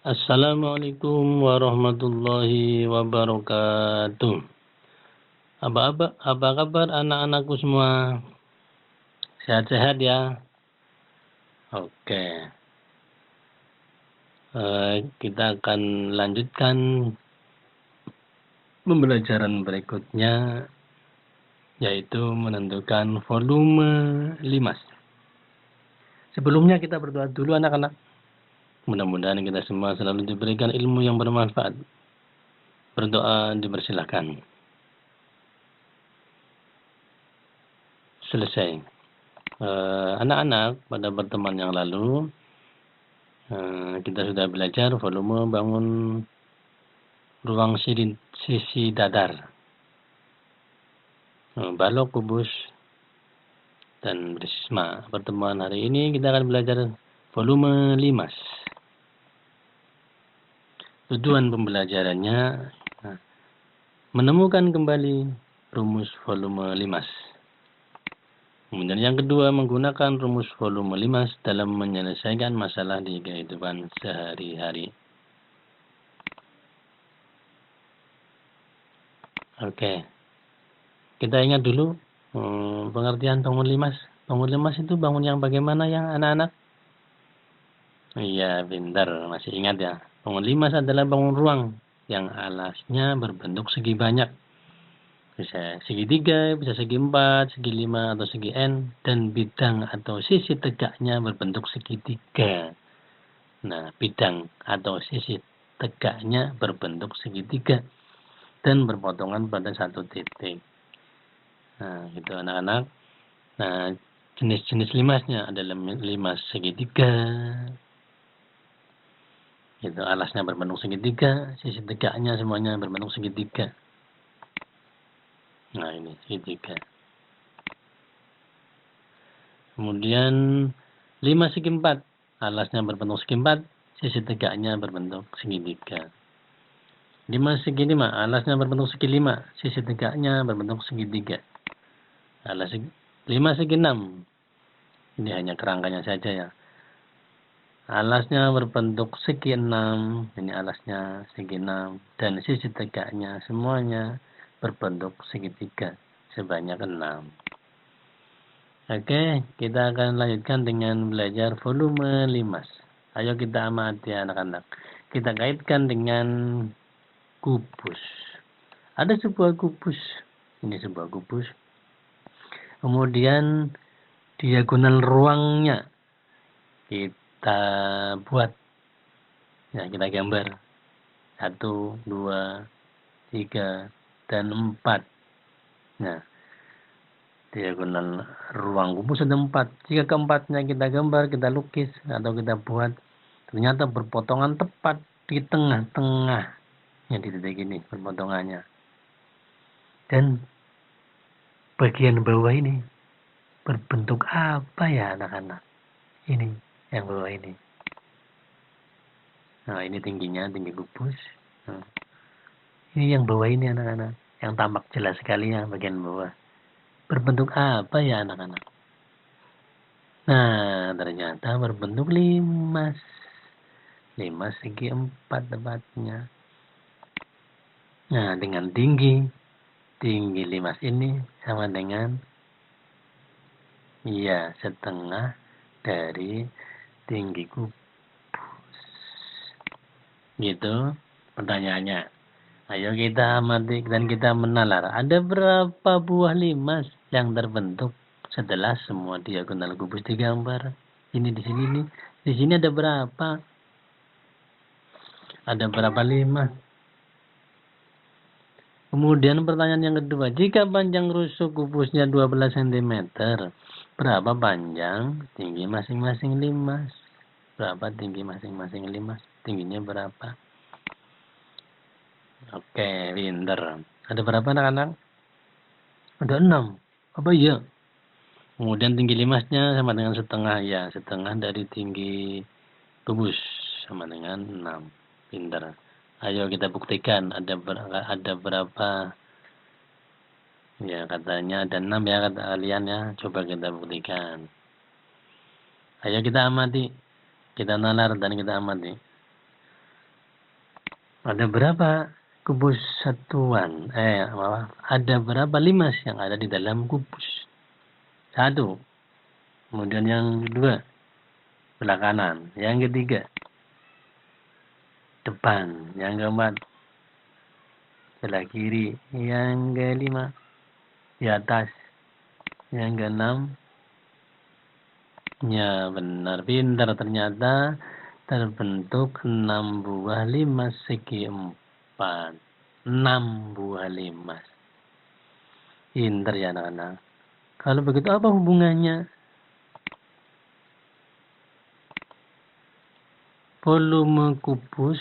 Assalamualaikum warahmatullahi wabarakatuh. Apa kabar anak-anakku semua? Sehat-sehat ya? Oke. Kita akan lanjutkan pembelajaran berikutnya, yaitu menentukan volume limas. Sebelumnya kita berdoa dulu anak-anak. Mudah-mudahan kita semua selalu diberikan ilmu yang bermanfaat. Berdoa dipersilahkan. Selesai. Anak-anak, pada pertemuan yang lalu kita sudah belajar volume bangun ruang sisi dadar, balok, kubus, dan berisma. Pertemuan hari ini kita akan belajar volume limas. Tujuan pembelajarannya menemukan kembali rumus volume limas. Kemudian yang kedua, menggunakan rumus volume limas dalam menyelesaikan masalah di kehidupan sehari-hari. Oke, kita ingat dulu pengertian bangun limas. Bangun limas itu bangun yang bagaimana ya anak-anak? Iya, pintar, masih ingat ya. Bangun limas adalah bangun ruang yang alasnya berbentuk segi banyak. Bisa segi 3, bisa segi 4, segi 5, atau segi N, dan bidang atau sisi tegaknya berbentuk segitiga. Nah, bidang atau sisi tegaknya berbentuk segitiga dan berpotongan pada satu titik. Nah, itu anak-anak. Nah, jenis-jenis limasnya adalah limas segitiga. Itu alasnya berbentuk segitiga, sisi tegaknya semuanya berbentuk segitiga. Nah, ini segitiga. Kemudian 5 segi 4, alasnya berbentuk segi 4, sisi tegaknya berbentuk segitiga. 5 segi 5, alasnya berbentuk segi 5, sisi tegaknya berbentuk segitiga. Alas 5 segi 6, ini hanya kerangkanya saja ya. Alasnya berbentuk segi 6, ini alasnya segi 6, dan sisi tegaknya semuanya berbentuk segitiga sebanyak 6. Oke, kita akan lanjutkan dengan belajar volume limas. Ayo kita amati anak-anak. Kita kaitkan dengan kubus. Ada sebuah kubus. Ini sebuah kubus. Kemudian diagonal ruangnya kita buat. Ya, kita gambar. 1, 2, 3, dan 4. Nah, diagonal ruang kubus ada 4. Jika keempatnya kita gambar, kita lukis, atau kita buat, ternyata berpotongan tepat di tengah-tengah. Yang di titik ini berpotongannya. Dan bagian bawah ini berbentuk apa ya anak-anak? Ini yang bawah ini. Nah, ini tingginya, tinggi kubus. Nah, ini yang bawah ini anak-anak. Yang tampak jelas sekali ya bagian bawah. Berbentuk apa ya anak-anak? Nah, ternyata berbentuk limas. Limas segi 4 tepatnya. Nah, dengan tinggi limas ini sama dengan setengah dari tinggi kubus. Gitu pertanyaannya. Ayo kita amati dan kita menalar. Ada berapa buah limas yang terbentuk setelah semua diagonal kubus digambar? Ini di sini nih. Di sini ada berapa? Ada berapa limas? Kemudian pertanyaan yang kedua, jika panjang rusuk kubusnya 12 cm, berapa panjang tinggi masing-masing limas? Berapa tinggi masing-masing limas? Tingginya berapa? Oke, pinter. Ada berapa anak-anak? Ada 6. Apa iya? Kemudian tinggi limasnya sama dengan setengah, ya. Setengah dari tinggi kubus sama dengan 6. Pinter. Ayo kita buktikan ada berapa. Ya, katanya ada 6 ya kata kalian ya. Coba kita buktikan. Ayo kita amati. Kita nalar dan kita amati. Ada berapa kubus satuan? Maaf, ada berapa limas yang ada di dalam kubus? 1. Kemudian yang kedua, sebelah kanan. Yang ketiga, depan. Yang keempat, sebelah kiri. Yang kelima, di atas. Yang keenam, ya benar, pintar, ternyata terbentuk 6 buah limas segi 4. 6 buah limas. Pintar ya anak-anak. Kalau begitu apa hubungannya volume kubus,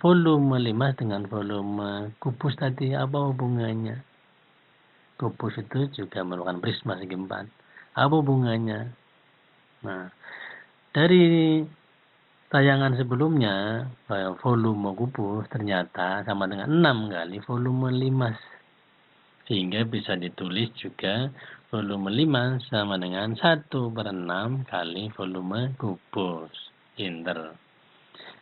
volume limas dengan volume kubus tadi, apa hubungannya? Kubus itu juga merupakan prisma segi 4. Apa hubungannya? Nah, dari tayangan sebelumnya, volume kubus ternyata sama dengan 6 kali volume limas. Sehingga bisa ditulis juga volume limas sama dengan 1/6 kali volume kubus. Pinter.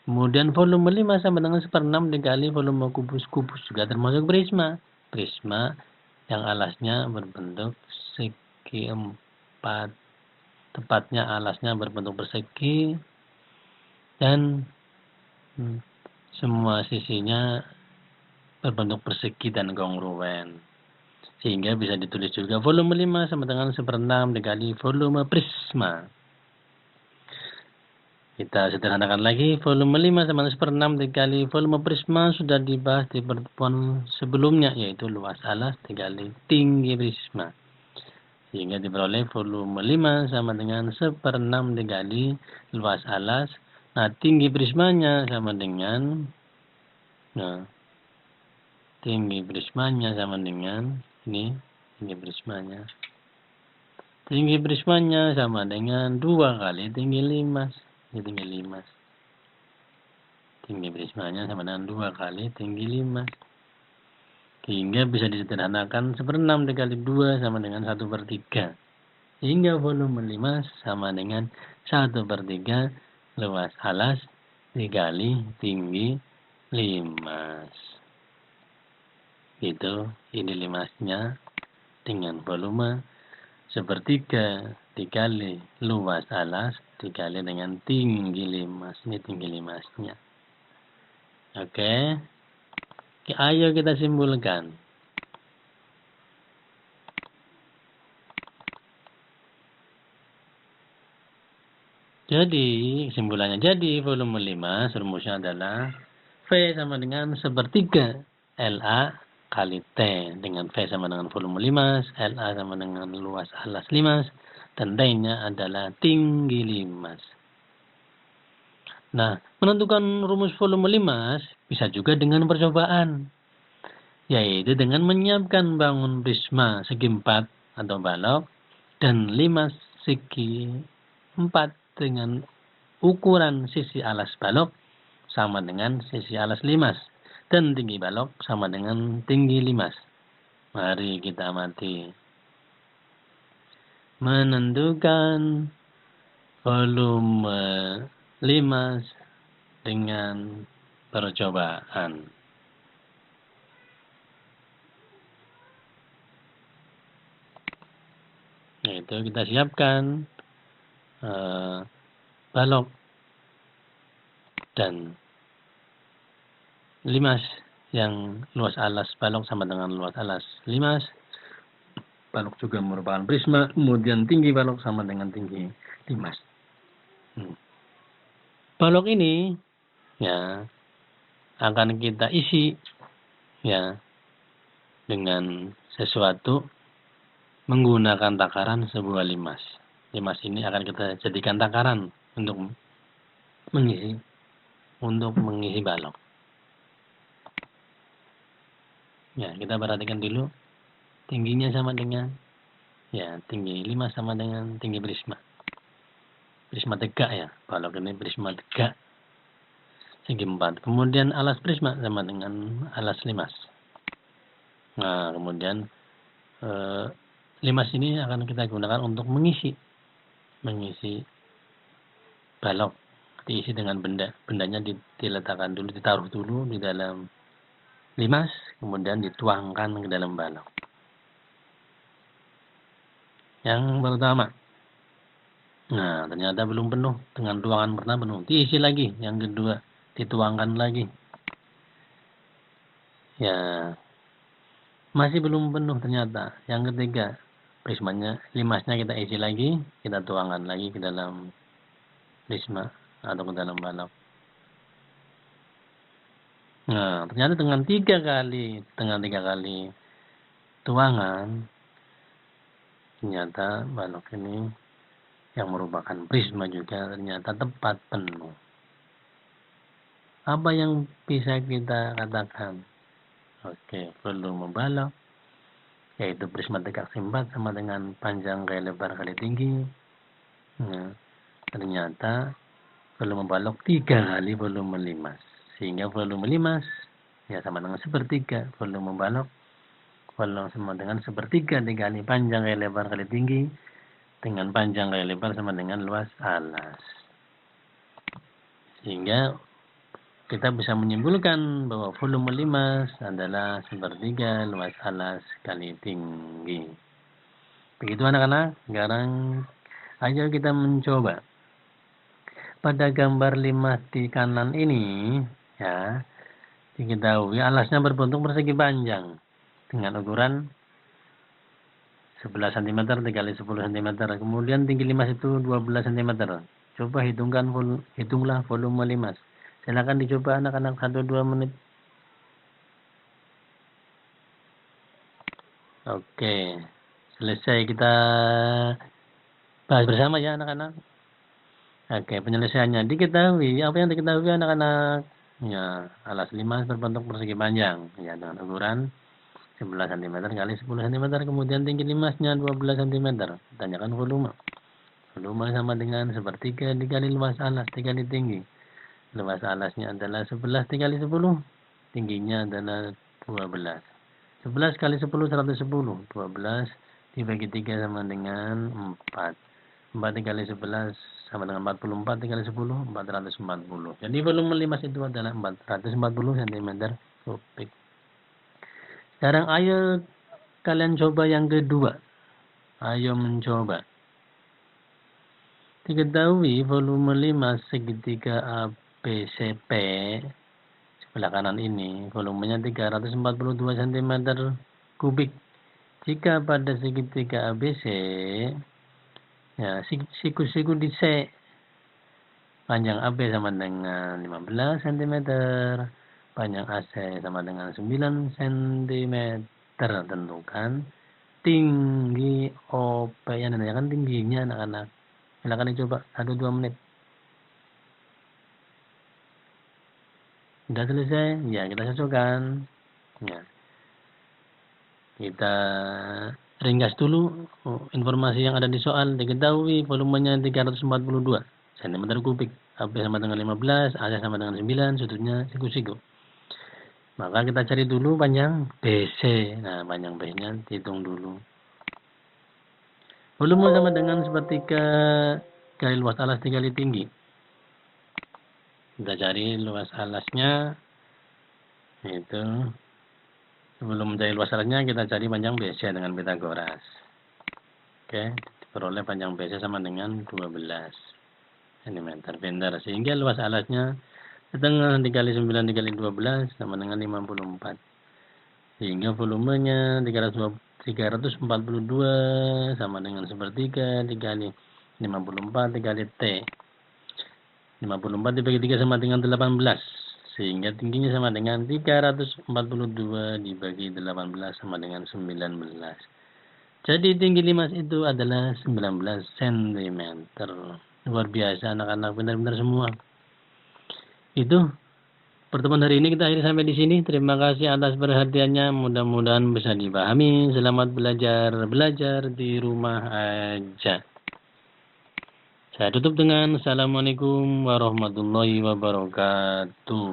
Kemudian volume 5 sama dengan 1/6 dikali volume kubus-kubus juga termasuk prisma. Prisma yang alasnya berbentuk segi 4. Tepatnya alasnya berbentuk persegi dan semua sisinya berbentuk persegi dan kongruen. Sehingga bisa ditulis juga volume 5 sama dengan 1/6 dikali volume prisma. Kita sederhanakan lagi, volume 5 sama dengan 1/6 dikali volume prisma sudah dibahas di pertemuan sebelumnya, yaitu luas alas dikali tinggi prisma. Sehingga diperoleh volume 5 sama dengan 1/6 dikali luas alas. Nah, tinggi prismanya sama dengan, tinggi prismanya sama dengan, ini tinggi prismanya. Tinggi prismanya sama dengan 2 kali tinggi limas. Ini tinggi limas. Tinggi prismanya sama dengan 2 kali tinggi limas. Sehingga bisa disederhanakan 1/6 dikali 2 sama dengan 1/3. Sehingga volume limas sama dengan 1/3 luas alas dikali tinggi limas. Itu ini limasnya dengan volume 1/3 dikali luas alas dikali dengan tinggi limas. Ini tinggi limasnya. Oke. Ayo kita simpulkan. Jadi, kesimpulannya, jadi volume limas rumusnya adalah V sama dengan 1/3 LA kali T, dengan V sama dengan volume limas, LA sama dengan luas alas limas, dan T-nya adalah tinggi limas. Nah, menentukan rumus volume limas bisa juga dengan percobaan, yaitu dengan menyiapkan bangun prisma segi 4 atau balok dan limas segi 4 dengan ukuran sisi alas balok sama dengan sisi alas limas dan tinggi balok sama dengan tinggi limas. Mari kita amati. Menentukan volume limas dengan percobaan. Yaitu kita siapkan balok dan limas yang luas alas balok sama dengan luas alas limas. Balok juga merupakan prisma, kemudian tinggi balok sama dengan tinggi limas. Balok ini ya akan kita isi ya dengan sesuatu menggunakan takaran sebuah limas. Limas ini akan kita jadikan takaran untuk mengisi balok. Ya, kita perhatikan dulu. Tingginya sama dengan, tinggi limas sama dengan tinggi prisma. Prisma tegak ya, balok ini prisma tegak segi 4. Kemudian alas prisma sama dengan alas limas. Nah, kemudian limas ini akan kita gunakan untuk mengisi balok diisi dengan benda. Bendanya diletakkan dulu, ditaruh dulu di dalam limas, kemudian dituangkan ke dalam balok. Yang pertama. Nah, ternyata belum penuh. Dengan tuangan pertama penuh. Diisi lagi. Yang kedua, dituangkan lagi. Ya, masih belum penuh ternyata. Yang ketiga, limasnya kita isi lagi, kita tuangkan lagi ke dalam lisma atau ke dalam balok. Nah, ternyata dengan tiga kali tuangan, ternyata balok ini yang merupakan prisma juga ternyata tepat penuh. Apa yang bisa kita katakan? Oke, volume balok yaitu prisma tegak simpat sama dengan panjang kali lebar kali tinggi. Nah, ternyata volume balok 3 kali volume limas. Sehingga volume limas ya sama dengan sepertiga volume balok. Volume sama dengan sepertiga dikali panjang kali lebar kali tinggi. Dengan panjang kali lebar sama dengan luas alas. Sehingga kita bisa menyimpulkan bahwa volume limas adalah sepertiga luas alas kali tinggi. Begitu anak-anak. Sekarang ayo kita mencoba. Pada gambar limas di kanan ini, ya, diketahui alasnya berbentuk persegi panjang dengan ukuran 11 cm dikali 10 cm. Kemudian tinggi limas itu 12 cm. Coba hitunglah volume limas. Silakan dicoba anak-anak 1-2 menit. Oke. Selesai kita bahas bersama ya anak-anak. Oke, penyelesaiannya diketahui. Apa yang diketahui anak-anak? Ya, alas limas berbentuk persegi panjang. Ya, dengan ukuran 11 cm kali 10 cm. Kemudian tinggi limasnya 12 cm. Tanyakan volume. Volume sama dengan sepertiga dikali luas alas dikali tinggi. Luas alasnya adalah 11 dikali 10. Tingginya adalah 12. 11 kali 10, 110. 12 dibagi 3 sama dengan 4. 4 dikali 11 sama dengan 44 dikali 10, 440. Jadi volume limas itu adalah 440 cm kubik. Sekarang ayo kalian coba yang kedua. Ayo mencoba. Diketahui volume limas segitiga ABCP sebelah kanan ini volumenya 342 cm kubik. Jika pada segitiga ABC ya siku-siku di C panjang AB sama dengan 15 cm, panjang AC sama dengan 9 cm. Tentukan tinggi OP. Yang menanyakan tingginya anak-anak. Silakan dicoba 1-2 menit. Sudah selesai? Ya, kita cocokkan. Ya. Kita ringkas dulu informasi yang ada di soal. Diketahui volumenya 342 cm kubik. AB sama dengan 15, AC sama dengan 9, sudutnya siku-siku. Maka kita cari dulu panjang BC. Nah, panjang BC-nya dihitung dulu. Volume sama dengan sepertiga kali luas alas dikali tinggi. Kita cari luas alasnya. Itu sebelum mencari luas alasnya kita cari panjang BC dengan Pitagoras. Oke, diperoleh panjang BC sama dengan 12 cm. Benar. Sehingga luas alasnya setengah dikali 9 dikali 12 sama dengan 54. Sehingga volumenya 342 sama dengan sepertiga dikali 54 dikali T. 54 dibagi 3 sama dengan 18. Sehingga tingginya sama dengan 342 dibagi 18 sama dengan 19. Jadi tinggi limas itu adalah 19 cm. Luar biasa anak-anak, benar-benar semua. Itu pertemuan hari ini kita akhiri sampai di sini. Terima kasih atas perhatiannya. Mudah-mudahan bisa dipahami. Selamat belajar di rumah aja. Saya tutup dengan Assalamualaikum warahmatullahi wabarakatuh.